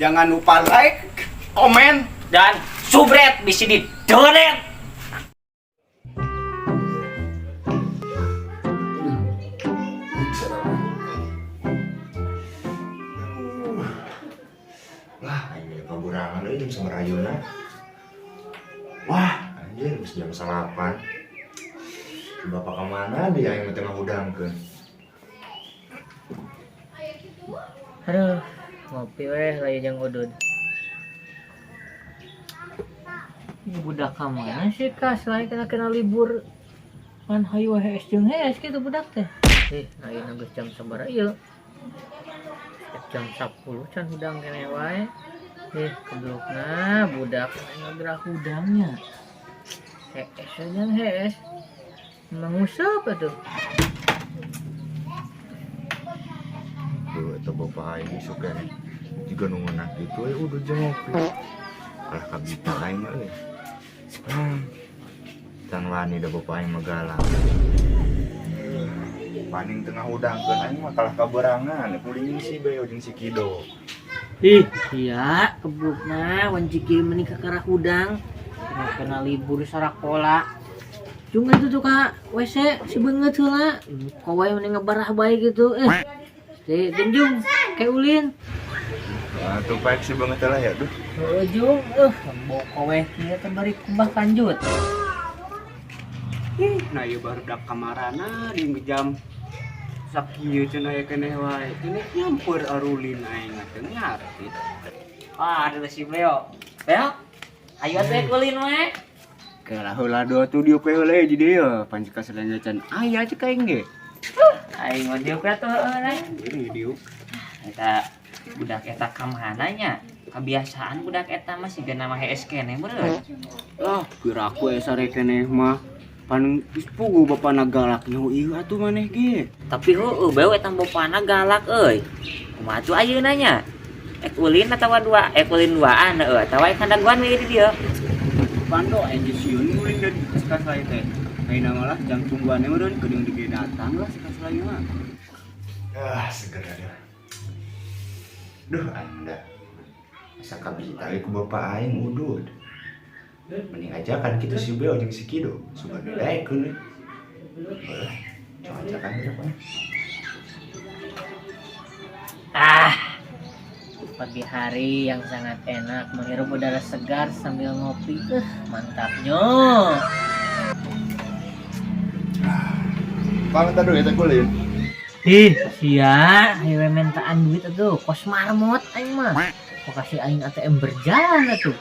Jangan lupa like, komen, dan subscribe di sini. Donat. Lah, ini kaburangan euy jam 9 ayeuna. Wah, anjir geus jam 8. Bapak kemana dia yang tengah ngudangkeun? Aduh, ngopi weh layu jeung udud. Ini budak kamana sih Kak, selain kena libur. Man hayu hees jeung hees kitu budak teh. Ayeuna geus jam sabaraha ieu? Jam 10 can hudang kene wae. Keblokna budak ngagerak hudangnya. Hees jeung hees. Mengusap atuh. Tuh, eta bapak aing suka nih. Juga nungunak gitu ya udah jeung ngopi. Alah kabita aing euy. Can wani da bapak aing magalang. Paning tengah udangkeun aing mah kalah kaberangan, kuring si Beo jeung si Kido. Iya, keblokna wan jikir meni ka karah hudang. Kena libur sarakola. Jung itu tuh Kak, WC si beungeut heula. Kowe mending ngebarah bae gitu. Si Genjung kayak ulin. Ah, tuh paek si banget lah ya, duh. Heuh Jung, bau kowe kieu teh bari kumbah kanjut. nah ieu barudak kamarana di jam sakieu cenah aya keneh wae. Ini nyampeur arulin aing teh ngarti. Ah, ada si Beo. Beo, ayo atuh ulin we. Kalah heula dua tuh dieu pe heula di dieu, panci kaselan can aya cek aing ge. Aing mah dieu ka tuh lain. Ini dieu. Eta budak eta kamana nya? Kebiasaan budak eta mah siga nama hees keneh bener. Lah, kira aku sare keneh mah pan geus pugu bapana galak nyaho ieu atuh maneh ge. Tapi heueuh Beo eta bapana galak euy. Kumaha tuh ayeuna nya? Ulin atawa dua, ulin duaan heueuh, atawa kandaguan we di dieu. Pando aja sieun nguling dari sekas lain teh. Ayeuna malah jang tungguannya mah deun geudeung dige datang lah sekas lain mah. Ah, seger ada. Duh, anda. Asa kabita ku bapak aing udud. Mending aja kan kita si Beo jeung si Kido. Suka didaekeun. Boleh. Coba ajakan berapa? Pagi hari yang sangat enak menghirup udara segar sambil ngopi. Mantapnya. Pangan tadi eta kulin. Sia, hewe mentaan duit atuh, kos marmot aing mah. Kok kasih aing ATM berjalan atuh.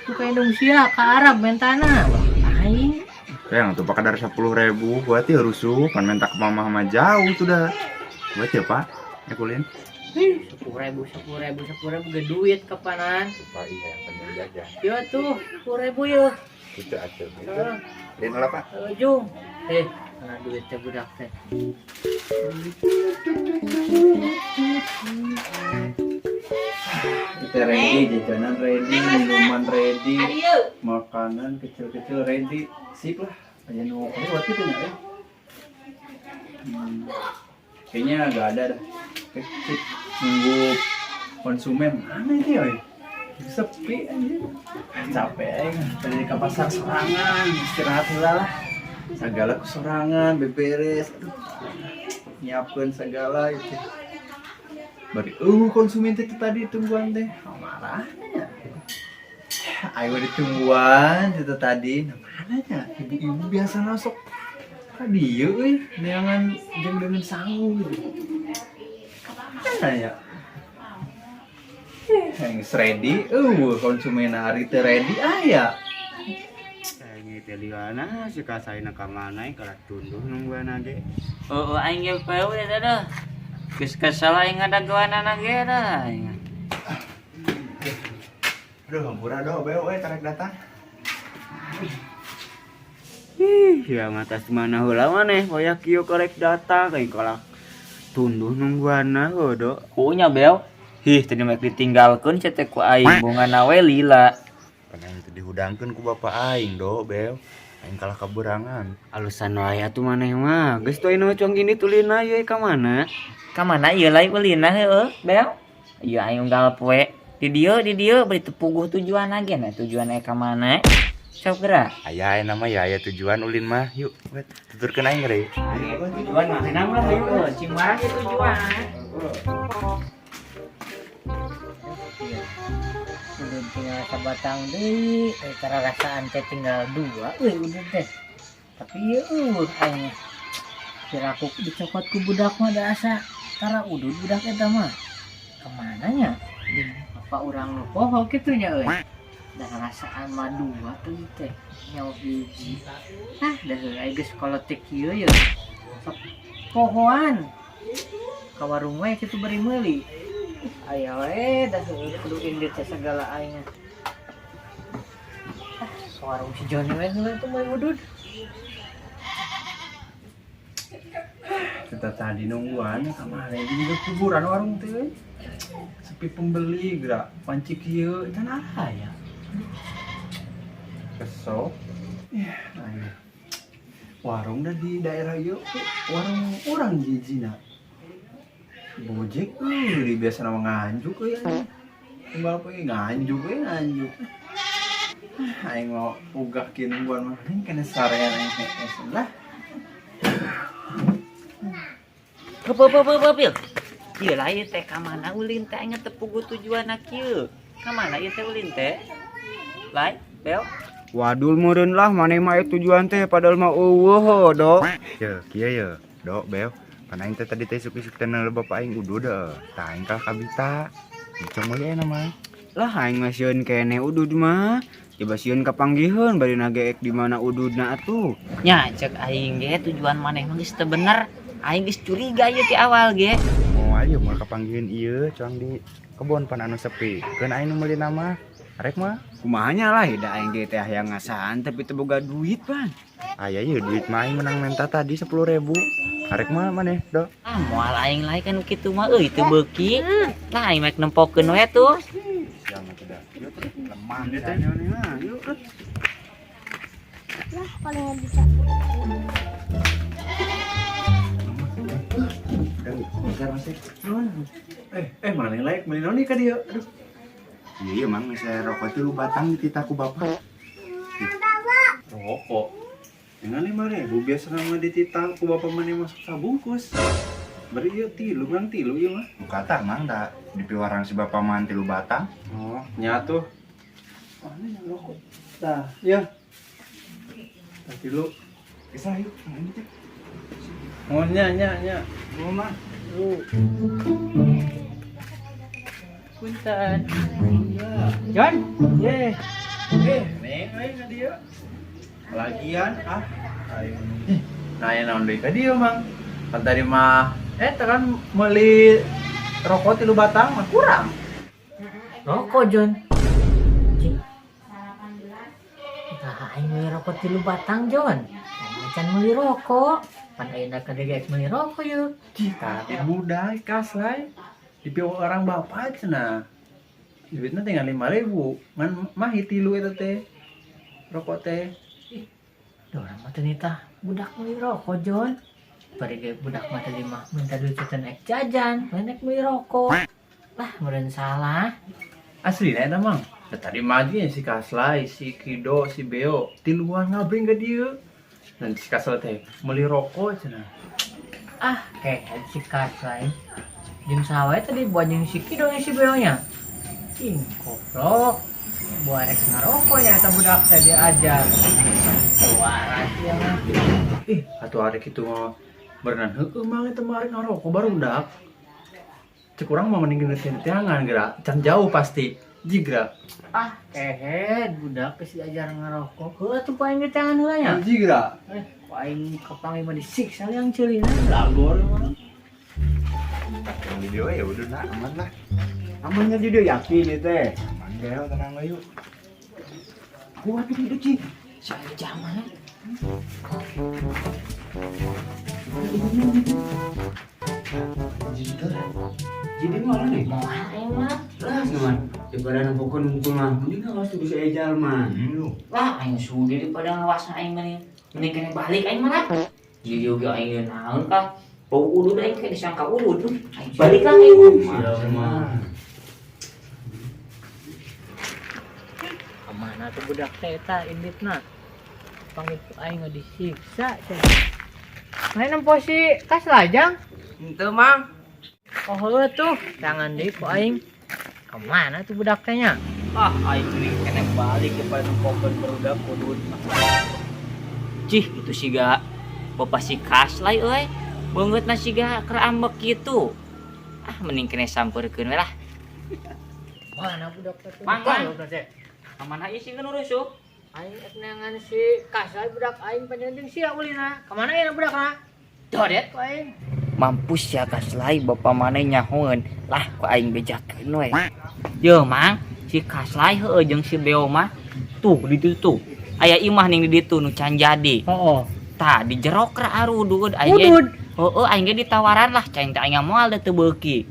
Tuh kayak dong sia ke Arab mentana. Wah, aing. Yang tuh pakai dari 10.000 buat ya rusuh, pan minta ke mama mah jauh tuh dah. Buat ya Pak, ya kulin. 10.000 ge duit kapanan. Pak iya, bener jajan. Yo tuh, 10.000 yo. Itu atuh. Lain lah Pak. Jung. Mana duit teh budak teh. Kita ready, jajanan ready, minuman ready, makanan kecil-kecil ready, sip lah. Aja nu buat gitu ya. Kayaknya nggak ada dah. Oke, sip. Nunggu konsumen mana ini oi? Sepi aja. Capek aja. Tadi ke pasar sorangan, istirahat heula lah. Segala kesorangan, beberes, aduh. Nyiapkeun segala itu. Bari konsumen teh tadi tungguan teh. Marahnya. Ayo ditungguan itu tadi. Nah, mananya? Ibu-ibu biasa masuk. Ka dieu euy, neangan jeung dengan sangu gitu. Mana ya? Yang ready, konsumen hari teh ready aya. Kayaknya teh liana si kasaina ka mana kalah tunduh nungguan ge. Aing ge pewe eta dah. Geus kesel aing ngadaguanana ge dah. Aduh, hampura doh Beo tarik datang. Ya ngatas mana heula maneh hoyak kieu korek datang kayak kalah tunduh nungguanna heuh. Kunya Beo. Tadi mek ditinggalkeun cetek ku aing bungana we lila. Karena itu dihudangkeun ku bapak aing do Beo. Aing kalah kaberangan. Alusan wae atuh maneh mah. Geus teu anu cong gini tulina ieu ka mana? Ka mana ieu lain ulina heueuh, Beo? Ieu aing unggal poe. di dia beri tepuguh tujuan aja nah tujuan ka mana sok gerak Aya nama ya aya tujuan ulin mah. Yuk, tuturkeun aing geura. tujuan mah kenapa lah yuk cing barang itu tujuan udah tinggal sabatang deui cara rasaan teh tinggal 2 udah teh tapi ya aing kira aku dicopot ku budak mah da asa tara udud budak eta mah kemana nya apa urang nu poho kitu nya euy da rasaan mah 2 tuh teh nyawa hiji dah aing geus kolotek kieu ya sok pohoan ka warung we kitu bari meuli aya we dah kudu indit teh segala aing warung si Joni we heula tuh mah udud Kita tadi nungguan kemarin di kuburan warung teh. Sepi pembeli gerak panci kieu eta naha ya. Kesok. Ya, ayo. Warung dah di daerah ieu warung urang jijina. Bojek di biasa nama nganjuk ya. Tinggal pe nganjuk nganjuk. Aing mau ugah kinuan mah kena sarean aing lah. Peuh. Ieu lah ieu teh ka mana ulin teh nya tepuguh tujuanna kieu. Ka mana ieu teh ulin teh? Lai, Bel. Wadul meureun lah maneh mah tujuan teh padahal mah eueuh dok. Ye, kieu ye. Dok, Bel. Pan aing teh tadi teh suk-suk teh neuleuh bapak aing udud deh. Tah aing kal kabita. Cong meuli mah. Lah aing mah sieun kene udud mah. Coba sieun kapanggiheun bari nageek di mana ududna atuh. Nya cek aing ge tujuan maneh mah geus teu bener. Aing geus curiga ieu ti awal ge. Moal ieu mah kapanggiheun ieu coang di kebon pan anu sepi. Keun aing nu meuli nama. Arek mah Kumahanya lah da aing ge teh hayang ngasaan tapi teu boga duit pan. aya ieu duit mah aing menang menta tadi 10.000. Arek mah maneh, Dok? Ah moal aing lain kan kitu mah euy teu beuki. Lah aing mek nempokeun we tuh. Ya mah tidak. Yuk, Lemah teh nih mah. Yuk. Lah kalau nggak bisa. Bentar masih. Mana yang layak meuli naon nih ka dieu? Aduh. Iya, Mang, saya rokok itu lu batang dititaku bapak. Rokok. Dengan 5.000 biasa nama dititah ku bapak mana masuk sabungkus. Bari ieu tilu ieu mah. Kata Mang da dipiwarang si bapak mah tilu batang. Oh, nyatu. Mana yang rokok? Tah, ya. Tah tilu. Bisa yuk, ini teh. Oh, nya. Oh mah. Punten. John, ye. Neng aing ka dieu. Lagian ayo. Nah, yang naon deui ka dieu, Mang? Kan tadi mah kan meuli rokok 3 batang mah kurang. Rokok John. Cing. Nah, aing meuli rokok 3 batang John. Aing can meuli rokok. Pan ayeuna ka geus meuli rokok yeuh. Tapi mudah kas lain. Dipiu orang bapak cenah. Duitnya tinggal 5.000. Ngan mah tilu eta teh. Rokok teh. Duh, mah teh nitah budak meuli rokok John. Bari ge budak mah tadi mah minta duit teh naik jajan, naik meuli rokok. Lah, meureun salah. Asli eta Mang. Da tadi maju si Kaslay, si Kido, si Beo. Tiluan ngabring ka dieu. Dan si Kaslay teh meuli rokok cenah. Ah, kayak si Kaslay. Jeung saha wae tadi buat jeung si Kido si Beo-nya. Ih, goblok. Buat rek ngarokok nya eta budak teh diajar. Waras ya mah. Atuh arek kitu mah berenang heueuh Mang eta mah arek ngarokok barudak. Cek urang mah mending geus geura. Can jauh pasti. Jigra. Ah, kehed budak geus diajar ngarokok. Heuh atuh paling di tangan heula nya. Jigra. Ku aing kepangi mah disiksa yang ceulina. Lagor mah. Yang di dia ya udah nak aman lah. Amannya jadi yakin itu teh. Aman Bel, tenang lah yuk. Kuat itu Cing. Saya jaman. Jadi malah nih. Moal emang. Lah teman. Daripada nempokeun hungkul mah mending awas tuh bisa ejal mah. Lah aing sudah daripada ngawas aing mending kene balik aing mah. Jadi juga aing naon kah? Bau udud aing kayak disangka udud. Balik lah aing. Mah. Kumaha tuh budak teh eta inditna. Panggil ku aing mah disiksa teh. Main nempo si Kas Lajang. Henteu mang. Oh heueuh tuh, jangan deui ku aing. Kemana tuh budak tehnya? Ah aing mending kena balik kepada nempokeun barudak kudut. Cih, itu siga bapak si Kaslay euy. Beungeutna siga keur ambek kitu. Ah, mending kene sampeurkeun we lah. Mana budak teh? Mang, Kalau mang. teh. Kamana ieu sih ngeurusuk? Aing ek neangan si Kasai budak aing panjang sia ulina. Kemana ya budakna? Dodet ku aing. Mampus ya Kaslay, bapak maneh nyahoeun. Lah, ku aing bejakeun we. Yeuh, Mang, si Kaslay heueuh jeung si Beo mah tuh di ditu tuh. Aya imah ning di ditu nu can jadi. Heeh. Tah dijerok ra arudud aing. Udud. Heueuh aing ge ditawaran lah cai teh aing moal da teu beuki.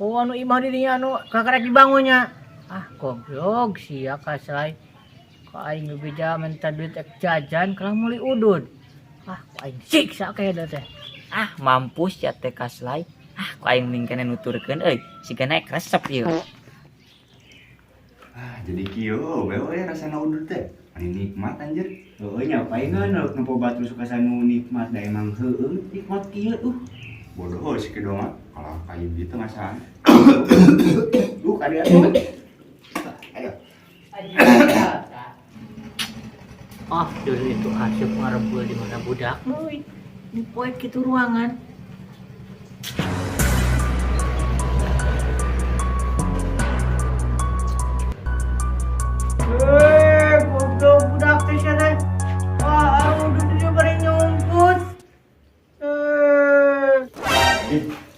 Oh anu imah di dinya anu kakarek dibangunnya. Ah goblok sia Kasai. Ka aing bebeja minta duit ek jajan kalau meuli udud. Ah ku aing siksa kayak da teh. Ah, mampus ya teh Kaslay. Ah, ku aing mending kene nuturkeun euy. Siga naik resep ieu. Ah, jadi kieu beo rasana udud teh. Ani nikmat anjir. Heueuh nya paingan nempo batu suka sanu nikmat da emang heueuh nikmat kieu Bodoh si Kido mah. Kalau kayak gitu ngasaan. Kali atuh. Ayo. Ah dulu itu asep ngarebul di mana budak euy. Ini poek kitu ruangan. Goblok budak teh sia teh. Wah, udud dia bari nyumput.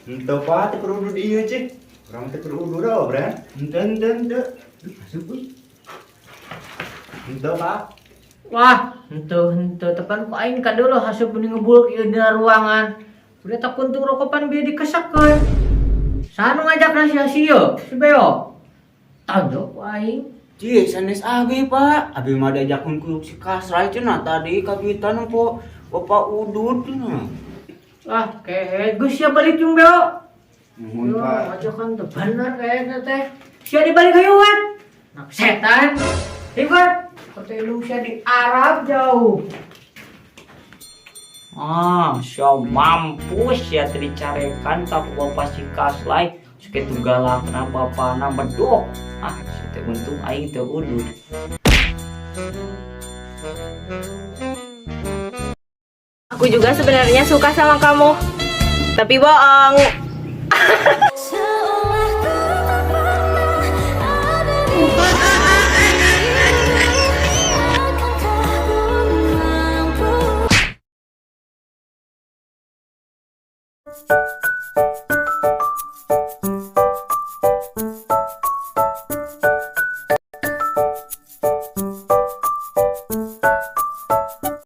Henteu pa teh kerudung ieu cik. Urang teh kerudung dah, Bran. Henteu. Masuk euy. Henteu pa. Wah, henteu tepan ku aing ka dulu haseup mending ngebulk ieu dina ruangan. Udah tak kuntung rokopan bieu dikesekeun. Sanu ngajakna sia-sia, si Beo. Tanduk ku aing. Cih, sanes abi pak. Abi mah diajakun ku si Kasrai cenah tadi kapitan nempo bapak udud cenah. Ah, kehe geus sia balik jeung Beo. Nuhun Yo, pa. ajakan teh bener kayaknya teh. Sia dibalik hayuan. Nak setan. Ribet. Pertelung sia di Arab jauh. Ah, so mampus ya teh dicarekan ka bapak si Kaslay. Sakitu galakna bapana bedog. Ah, teu untung aing teu udud. Aku juga sebenarnya suka sama kamu, tapi bohong.